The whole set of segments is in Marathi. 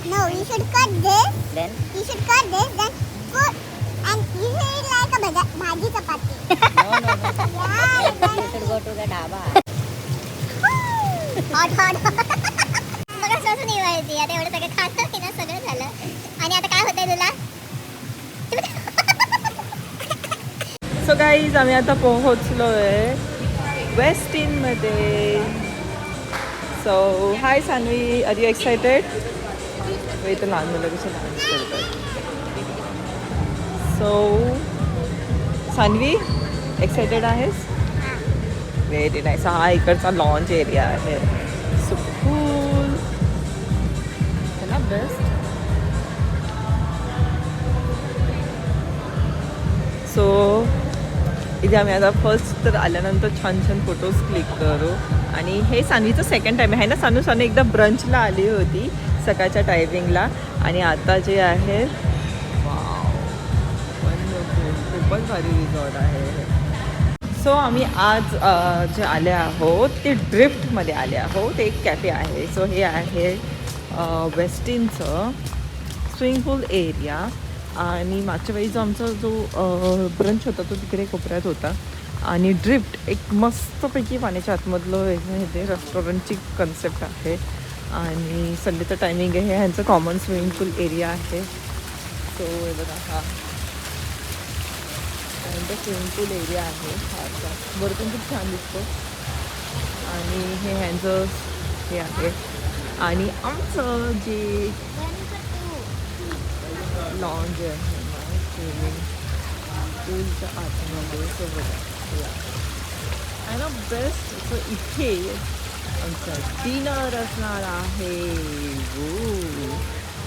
No, you should cut this. Then You should cut this, then put, and you should eat like a bhaji chapati. no. Yeah, You should go to the dhaba. hot, hot. मग असं नाही व्हायची. आता एवढं सगळं खाल्लं की ना सगळं झालं. आणि आता काय होतंय तुला? सो गाईज आम्ही आता पोहोचलोय वेस्ट इन मध्ये. So hi Sanvi, are you excited? इथं लहान मुलं कशी डान्स करतात. सो सानवी एक्सायटेड आहेस? Very nice. हा इकडचा लॉन्च एरिया आहे. सो कूल ना बेस्ट. सो इथे आम्ही आता फर्स्ट तर आल्यानंतर छान छान फोटोज क्लिक करू. आणि हे सानवीचं सेकंड टाईम आहे ना सानू? सानू एकदा ब्रंचला आली होती सकाळच्या टायमिंगला. आणि आता जे आहे खूपच भारी रिसॉर्ट आहे. सो आम्ही आज जे आले आहोत ते ड्रिफ्टमध्ये आले आहोत. एक कॅफे आहे. सो हे आहे वेस्टिनचं स्विमिंग पूल एरिया. आणि मागच्या वेळी जो आमचा जो ब्रंच होता तो तिकडे कोपऱ्यात होता. आणि ड्रिफ्ट एक मस्तपैकी पाण्याच्या आतमधलं हे रेस्टॉरंटची कन्सेप्ट आहे. आणि संडेचं टायमिंग आहे. हे ह्यांचं कॉमन स्विमिंग पूल एरिया आहे. सो हे बघा हा स्विमिंग पूल एरिया आहे. हा वरतून खूप छान दिसतो. आणि हे ह्यांचं हे आहे. आणि आमचं जे लॉन्ज आहे ना स्विमिंग पूलच्या आतमध्ये आहे ना बेस्ट. सो इथे आमचं डिनर असणार आहे.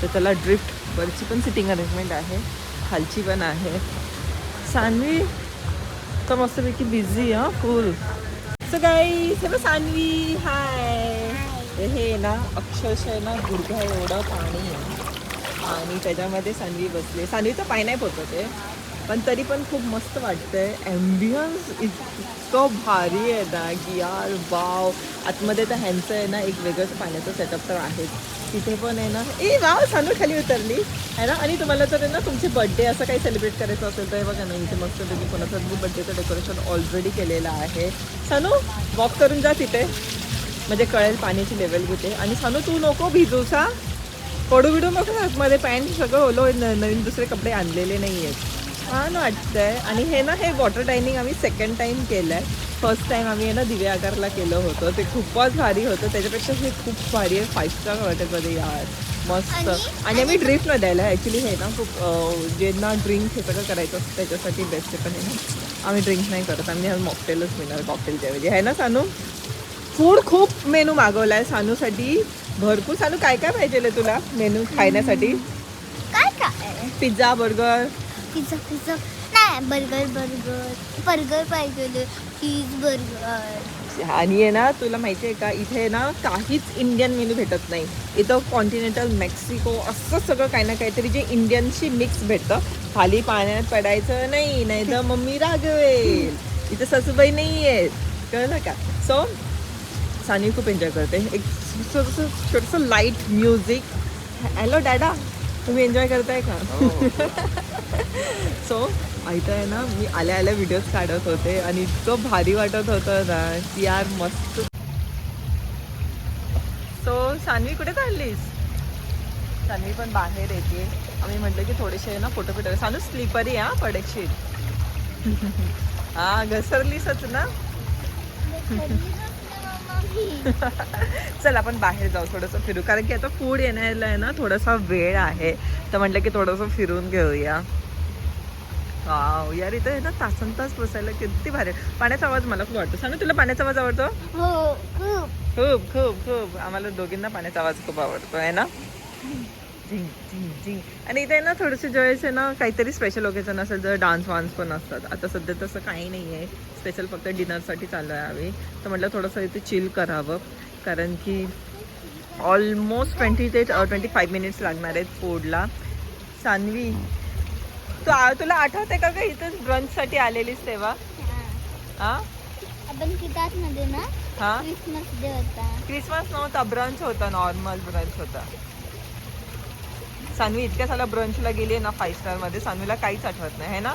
तर त्याला ड्रिफ्ट वरची पण सिटिंग अरेंजमेंट आहे, खालची पण आहे. सानवी तर मस्तपैकी बिझी हा फुल. सो गाईज हे बघ सानवी हाय. हे ना अक्षरशः ना गुडघ्या एवढं पाणी आहे आणि त्याच्यामध्ये सानवी बसली. सानवीचं पाय नाही पोचत आहे पण तरी पण खूप मस्त वाटतंय. ॲम्बियन्स इतकं भारी आहे ना की यार वाव. आतमध्ये तर ह्यांचं आहे ना एक वेगळंच पाण्याचं सेटअप तर आहेच. तिथे पण आहे ना वाव सानू खाली उतरली आहे ना. आणि तुम्हाला जर आहे ना तुमचे बड्डे असं काही सेलिब्रेट करायचं असेल तर बघा ना इथे मस्त तुम्ही कोणाचं बड्डेचं डेकोरेशन ऑलरेडी केलेलं आहे. सानू वॉक करून जा तिथे म्हणजे कळेल पाण्याची लेवल कुठे. आणि सानू तू नको भिजूसा, पडू बिडू नको आतमध्ये. पॅन्ट सगळं ओलो. नवीन दुसरे कपडे आणलेले नाही आहेत. छान वाटतंय. आणि हे ना हे वॉटर डायनिंग आम्ही सेकंड टाईम केलं आहे. फर्स्ट टाईम आम्ही ना दिवे आगारला केलं होतं. ते खूपच भारी होतं. त्याच्यापेक्षा हे खूप भारी आहे 5 स्टार हॉटेलमध्ये यार मस्त. आणि आम्ही ड्रिंकमध्ये द्यायला ॲक्च्युली हे ना खूप ज्यांना ड्रिंक हे सगळं करायचं असतं त्याच्यासाठी बेस्ट आहे. पण हे ना आम्ही ड्रिंक नाही करत. आम्ही मॉकटेलच मिळणार कॉकटेलच्या ऐवजी आहे ना सानू. फूड खूप मेनू मागवला आहे सानूसाठी भरपूर. सानू काय काय पाहिजे तुला मेनू खाण्यासाठी? काय काय? Pizza burger. पिझ्झा नाही, बर्गर पाहिजे, चीज बर्गर. आणि आहे ना तुला माहिती आहे का इथे ना काहीच इंडियन मेनू भेटत नाही. इथं कॉन्टिनेंटल मेक्सिको असं सगळं काही ना काहीतरी जे इंडियनशी मिक्स भेटतं. खाली पाण्यात पडायचं नाही, नाही तर मम्मी रागवेल. इथं सासूबाई नाही आहेत कळलं का. सो सानी खूप एन्जॉय करते. एक छोटंसं लाईट म्युझिक. हॅलो डॅडा तुम्ही एन्जॉय करताय का? सो इथं आहे ना मी आल्या आल्या व्हिडिओज काढत होते आणि इतकं भारी वाटत होतं ना की यार मस्त. सो सानवी कुठे काढलीस? सानवी पण बाहेर येते. आम्ही म्हटलं की थोडेसे ना फोटो फिटो. सानू स्लीपरी हा पडेक्षील. हा घसरलीसच ना. चल आपण बाहेर जाऊ थोडंसं फिरू कारण की आता फूड येण्याला आहे ना थोडासा वेळ आहे. तर म्हटलं की थोडंसं फिरून घेऊया. वाव यार इथं आहे ना तासन तास बसायला किती भारी. पाण्याचा आवाज मला खूप आवडतो. सांग तुला पाण्याचा आवाज आवडतो? हो खूप खूप खूप खूप. आम्हाला दोघींना पाण्याचा आवाज खूप आवडतो आहे ना. झिंग झिंग झिंग. आणि इथे ना थोडेसे ज्यावेळेस आहे ना काहीतरी स्पेशल ओकेजन असेल तर डान्स वान्स पण असतात. आता सध्या तसं काही नाही आहे स्पेशल. फक्त डिनरसाठी चालू आहे आम्ही. तर म्हटलं थोडंसं इथे चिल करावं कारण की ऑलमोस्ट 20 ते 25 मिनिट्स लागणार आहेत फूडला. सानवी तुला आठवते का ग इथं ब्रंचसाठी आलेलीस तेव्हा? हां आपण किटातमध्ये ना हां क्रिसमस डे होता. क्रिसमस नव्हता ब्रंच होता. नॉर्मल ब्रंच होता. सानवी इतक्या साला ब्रंचला गेली आहे ना 5 स्टार मध्ये, सानवीला काहीच आठवत नाही है ना.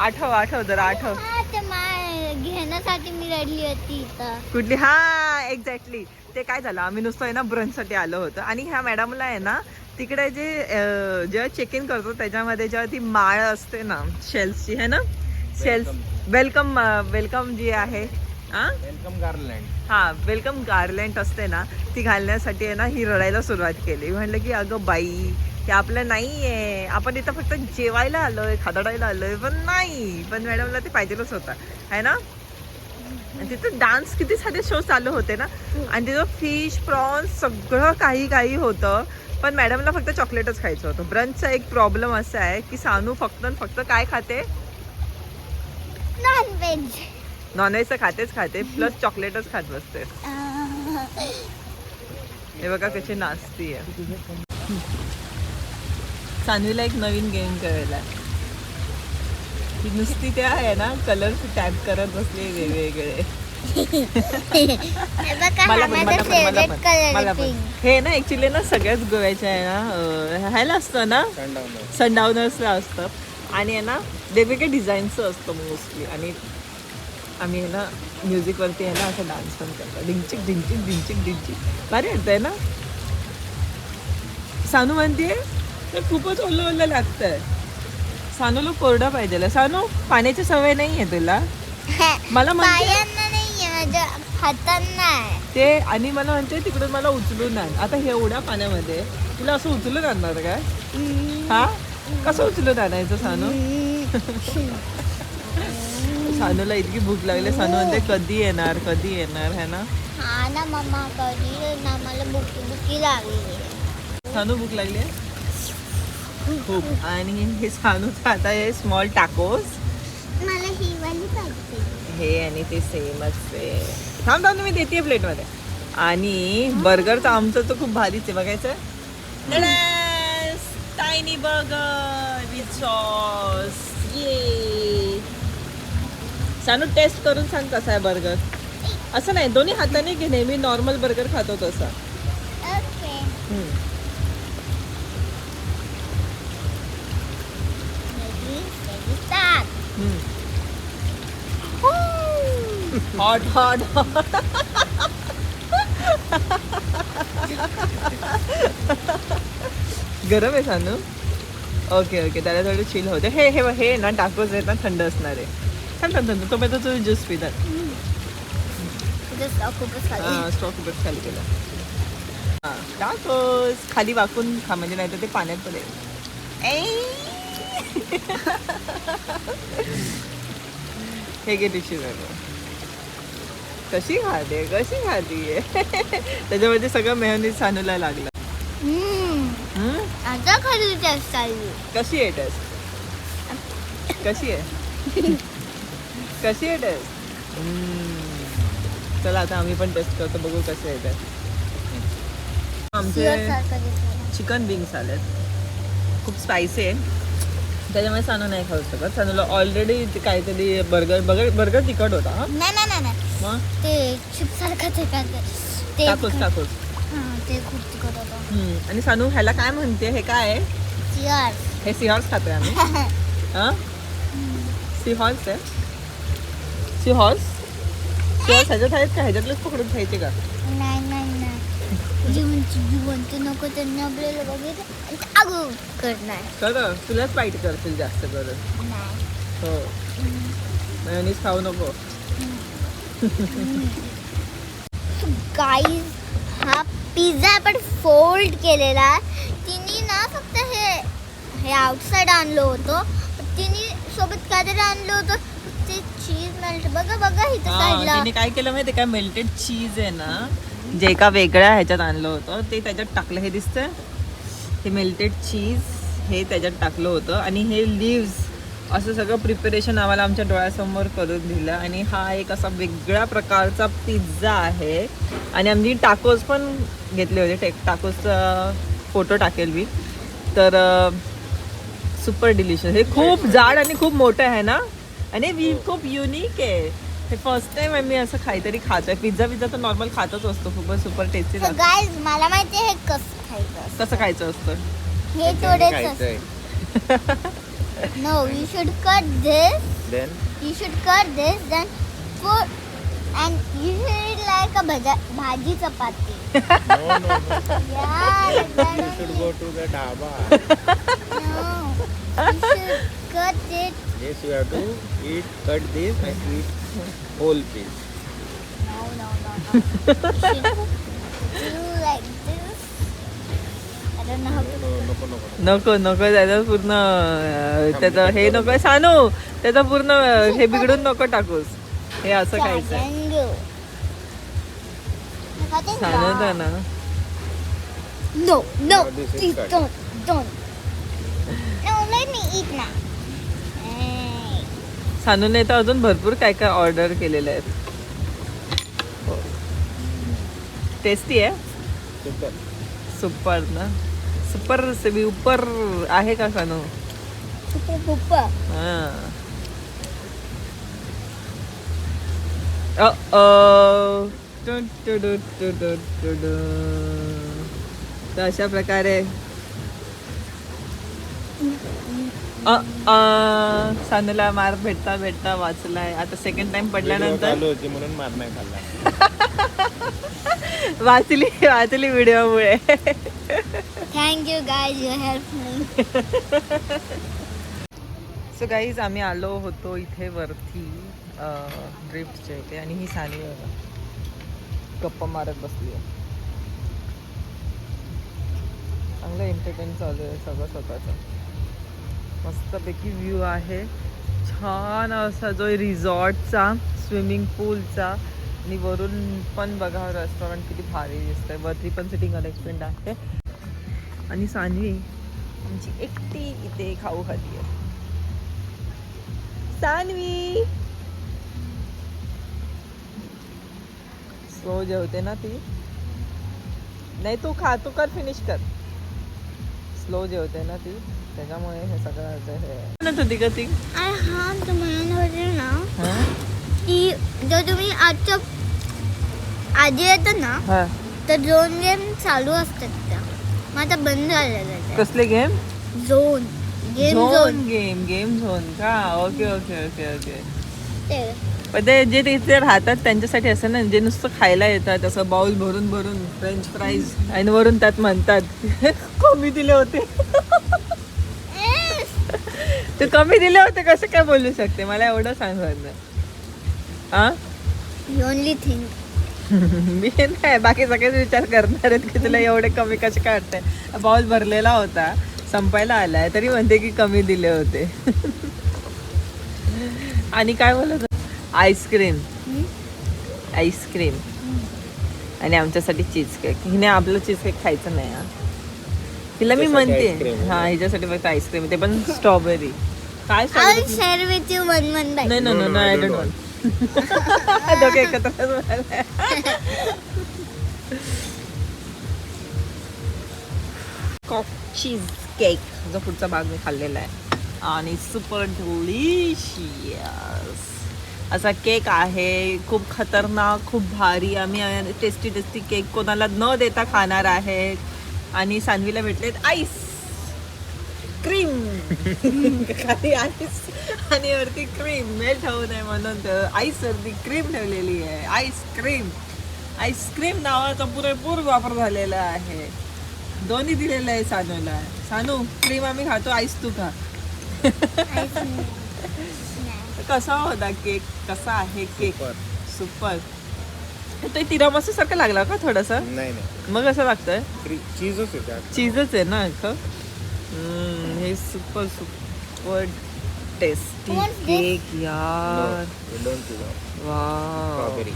आठव जरा आठव. घेण्यासाठी मी रडली होती इथं. कुठली? हा एक्झॅक्टली. ते काय झालं, आम्ही नुसतं आहे ना ब्रंच साठी आलो होतो आणि ह्या मॅडमला आहे ना तिकडे जे जेव्हा चेक इन करतो त्याच्यामध्ये जेव्हा ती माळ असते ना शेल्सची है ना, शेल्स वेलकम जी आहे वेलकम गार्लँड. हा वेलकम गार्लँड असते ना, ती घालण्यासाठी आहे ना ही रडायला सुरुवात केली. म्हणलं की अगं बाई हे आपलं नाही आहे, आपण इथं फक्त जेवायला आलोय, खादाडायला आलोय, पण नाही, पण मॅडमला ते पाहिजेलच होता आहे ना. आणि तिथं डान्स किती सारे शो चालू होते ना, आणि तिथं फिश प्रॉन्स सगळं काही होतं, पण मॅडमला फक्त चॉकलेटच खायचं होतं. ब्रंचचा एक प्रॉब्लेम असा आहे की सानू फक्त काय खाते, नॉनव्हेजचं खाते प्लस चॉकलेटच खात बसते. हे बघा कशी नाचती आहे. सानवीला एक नवीन गेम करायला, ती नुसती त्या आहे ना कलर्स टॅप करत बसली वेगवेगळे. मला पण हे ना ऍक्च्युली ना सगळ्याच गोव्याच्या आहे ना ह्याला असतं ना सनडाऊनर्सला असतं, आणि आहे ना वेगवेगळ्या डिझाईनचं असतं मोस्टली. आणि आम्ही आहे ना म्युझिकवरती आहे ना असं डान्स पण करतो, डिंचिक डिंचिक डिंचिक डिंचिक. भारी वाटतंय ना. सानू म्हणते ते खूपच ओलं लागतंय. सानूला कोरडा पाहिजे. सानू पाण्याची सवय नाही आहे तुला? मला म्हणते ते, आणि मला म्हणते तिकडून मला उचलून आण. आता एवढ्या पाण्यामध्ये तुला असं उचलून आणणार का? हा कसं उचलून आणायचं सानू? सानूला इतकी भूक लागली. सानू म्हणते कधी येणार है ना. हा ना मम्मा कधी ना, मला भुकी लागली. सानू भूक लागली आहे खूप. आणि हे सानूचं आता हे स्मॉल टाकोस. मला ही वाली पाहिजे. हे आणि ते सेमच आहे. थांब मी देते प्लेटमध्ये. आणि बर्गर तर आमचं तर खूप भारीच आहे. बघायचं टायनी बर्गर विथ सॉस. ये सानू टेस्ट करून सांग कसा आहे बर्गर. असं नाही दोन्ही हाताने घे, नेहमी नॉर्मल बर्गर खातो तसा. ओके. हॉट गरम आहे सानू. ओके त्याला थोडं चिल होते. हे ना टाकोस आहेत ना थंड असणार आहे. थंड टोमॅटो ज्यूस पितात. स्टॉक खूपच खाली केला. हां टाकोस खाली वाकून खा, म्हणजे नाही तर ते पाण्यात पडेल. हे घे टिश्यू झालं. कशी खाते त्याच्यामध्ये सगळं मेयोनीज सानूला लागलं. आता खरी टेस्ट चालली. कशी आहे टेस्ट? कशी आहे टेस्ट? चला आता आम्ही पण टेस्ट करतो, बघू कसे आहे ते. आमचे चिकन विंग्स आलेत, खूप स्पायसी आहे त्याच्यामुळे सानू नाही खाऊ शकत. सानूला ऑलरेडी काहीतरी बर्गर तिखट होता. नाही मग ते चिप्स सारखं ते टाकोस ते खूप तिखट होतं. आणि सानू ह्याला काय म्हणते? हे काय आहे? चिअर्स. हे सीहॉर्स खातोय आम्ही. हां सीहॉर्स आहे. सीहॉर्स ह्याच्यात आहेत का? ह्याच्यातलेच पकडून खायचे का? नाही जिवंत नको, त्यांनी आपल्याला बघितलं अगो करणार. खरं तुलाच बाईट करतील जास्त करून. हो मेयोनीज खाऊ नको. गाईज हा पिझ्झा आपण फोल्ड केलेला. तिने ना फक्त हे आउटसाइड आणलं होतं, तिने सोबत काहीतरी आणलं होतं ते चीज मेल्ट. बघा इथं साईडला तिने काय केलं माहिती काय, मेल्टेड चीज आहे ना जे एका वेगळ्या ह्याच्यात आणलं होतं ते त्याच्यात टाकलं. हे दिसतंय हे मेल्टेड चीज हे त्याच्यात टाकलं होतं, आणि हे लिव्स असं सगळं प्रिपरेशन आम्हाला आमच्या डोळ्यासमोर करून दिलं. आणि हा एक असा वेगळ्या प्रकारचा पिझ्झा आहे. आणि आम्ही टाकोस पण घेतले होते, टाकोसचा फोटो टाकेल मी. तर सुपर डिलिशियस. हे खूप जाड आणि खूप मोठं आहे ना, आणि खूप युनिक आहे. हे फर्स्ट टाइम मी असं काहीतरी खातोय. पिझ्झा तर नॉर्मल खातच असतो, खूपच सुपर टेस्टी लागतो. गाईज मला माहिती आहे हे कसं खायचं. कसं खायचं असतं? हे थोडेच खायचंय no you should cut this then you should cut this then put and you should eat like a bhaji chapati. No no no Yeah, like that you should only. go to the dhaba. No, you should cut it. Yes, you have to eat, cut this and eat whole piece. No. You should do like this. I don't know how to. No, नको नको नको नको त्याचं पूर्ण त्याचं हे नको सानू त्याचं पूर्ण हे बिघडून नको टाकूस. हे असं खायचं Triangle. Cutting Sanu down. तर ना No, No, this is please cut. don't. No, let me eat now. Hey. सानूने तर अजून भरपूर काय काय ऑर्डर केलेले आहेत. टेस्टी आहे super. सुपर ना सुपर से भी ऊपर आहे का सानू? Super pooper. हा. टुन टु टु टु टु टु टु. तर अशा प्रकारे सानूला मार भेटता भेटता वाचलाय. आता सेकंड टाइम Video पडल्यानंतर चालू होती म्हणून मार नाही खाल्ला. वाचली व्हिडिओमुळे. Thank you guys, you helped me. So guys आम्ही आलो होतो इथे वरती ड्रिफ्टच्या इथे आणि ही सानवी बघा गप्पा मारत बसली आहे. चांगलं एंटरटेन चालू आहे सगळं स्वतःचं. मस्तपैकी व्ह्यू आहे छान असा जो रिसॉर्टचा स्विमिंग पूलचा आणि वरून पण बघा रेस्टॉरंट किती भारी दिसतंय. वरती पण सिटिंग अरेंजमेंट आहे आणि सानवी आमची एकटी इथे खाऊ खाती आहे. सानवी स्लो जेवते ना ती. नाही तू खा तू कर फिनिश कर. स्लो जेवते ना ती त्याच्यामुळे हे सगळं असं हे म्हणत होती का ती? I have to म्हणत now. की जर तुम्ही आजच्या आधी येतं ना हा. तर झोन गेम चालू असतात त्या मग आता बंद झालेलं आहे. कसले game? Zone game zone zone game zone का? Okay okay okay okay. ते पण ते जे तिथे राहतात त्यांच्यासाठी असं ना जे नुसतं खायला येतात असं बाउल भरून भरून फ्रेंच फ्राईज आणि वरून त्यात म्हणतात कमी दिले होते. तू कमी दिले होते कसं काय बोलू शकते? मला एवढं सांग हा. ओनली थिंग मी नाही बाकी सगळेच विचार करणार आहेत की तुला एवढे कमी कसे काय वाटते. बाउल भरलेला होता संपायला आलाय तरी म्हणते की कमी दिले होते. आणि काय बोलत आईस्क्रीम आणि आमच्यासाठी चीज केक. हिने आपलं चीज केक खायचं नाही हा. तिला मी हिच्यासाठी म्हणते ice cream. हा हिच्यासाठी फक्त आईस्क्रीम ते पण स्ट्रॉबेरी. काय I strawberry? Will share with you one by. नाही No, no, I I don't don't want. दोघे एकत्र चीज केक जो पुढचा भाग मी खाल्लेला आहे आणि सुपर डिलिशियस असा केक आहे. खूप खतरनाक खूप भारी. आम्ही टेस्टी केक कोणाला न देता खाणार आहे. आणि सानवीला भेटलेत आईस क्रीम खाली आईस आणि वरती क्रीम मेल्ट होऊ नये म्हणून आईस वरती क्रीम ठेवलेली आहे. आईस्क्रीम नावाचा पुरेपूर वापर झालेला आहे. दोन्ही दिलेलं आहे सानूला. सानू क्रीम आम्ही खातो आईस तू खा. कसा होता केक? कसा आहे केक? सुपर. ते तिरामासू सारखं लागला का थोडासा? नाही नाही मग असं लागतंय चीजच आहे त्यात. चीजच आहे ना अख्खं. हे super tasty What's this? Cake यार. You don't do that. Wow. Strawberry.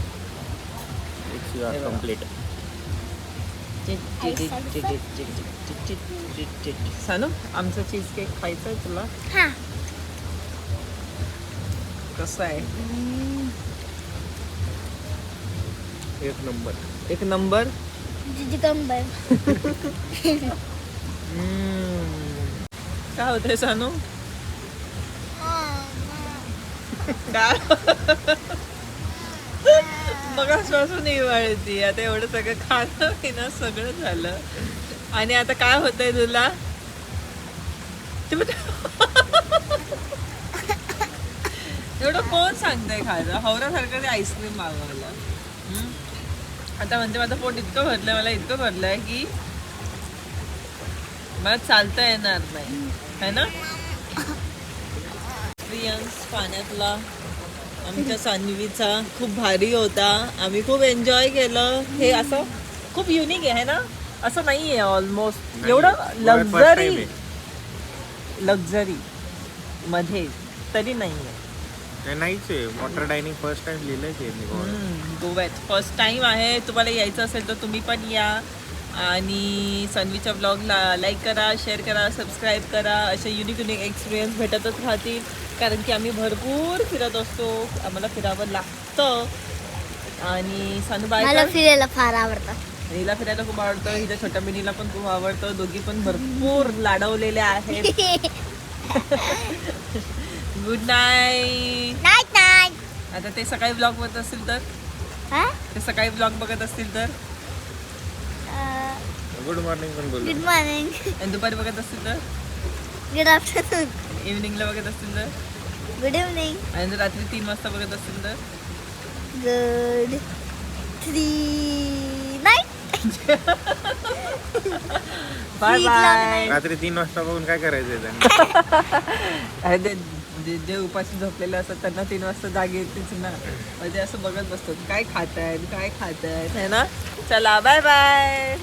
It's your complete. Sanu आमचं चीज केक खायचं आहे तुला? हा कसं आहे? एक नंबर. एक नंबर. तुझी कंबर. काय होतंय सानू? मग श्वासून निवाळती आता एवढं सगळं खाणं पिणं सगळं झालं आणि आता काय होतंय तुला एवढं कोण सांगतंय खायचं हवरासारखं ते आईस्क्रीम मागवलं. आता म्हणजे माझं पोट इतकं भरलंय मला इतकं भरलंय की मला चालता येणार नाही है ना. एक्सपिरियन्स पाण्यातला आमच्या सान्वीचा खूप भारी होता. आम्ही खूप एन्जॉय केलं. हे असं खूप युनिक आहे ना असं नाही आहे ऑलमोस्ट एवढं लक्झरी मध्ये तरी नाही आहे. नाहीच आहे वॉटर डायनिंग फर्स्ट टाइम लिहिलंय गोव्यात फर्स्ट टाइम आहे. तुम्हाला यायचं असेल तर तुम्ही पण या आणि सान्वीच्या ब्लॉगला लाईक करा शेअर करा सबस्क्राईब करा. असे युनिक एक्सपिरियन्स भेटतच राहतील कारण की आम्ही भरपूर फिरत असतो. आम्हाला फिरावं लागतं. आणि सानू मला बाय फिरायला फार आवडतं. हिला फिरायला खूप आवडतं. हिच्या छोट्या बहिणीला पण खूप आवडतं. दोघी पण भरपूर लाडवलेल्या आहेत. Good night. Night night. आता ते सकाळी ब्लॉग बघत असतील तर ते सकाळी ब्लॉग बघत असतील तर गुड मॉर्निंग पण बोल. Good morning. आणि दुपारी बघत असतील तर गुड आफ्टरनून. इव्हिनिंगला बघत असतील तर गुड इव्हनिंग. आणि जर रात्री 3 वाजता बघत असतील तर गुड 3 नाईट. Bye bye. रात्री 3 वाजता बघून काय करायचंय त्यांनी. जे उपाशी झोपलेले असतात त्यांना 3 वाजता जाग येतेच ना. म्हणजे असं बघत बसतात काय खातायत काय खातायत है ना. चला बाय बाय.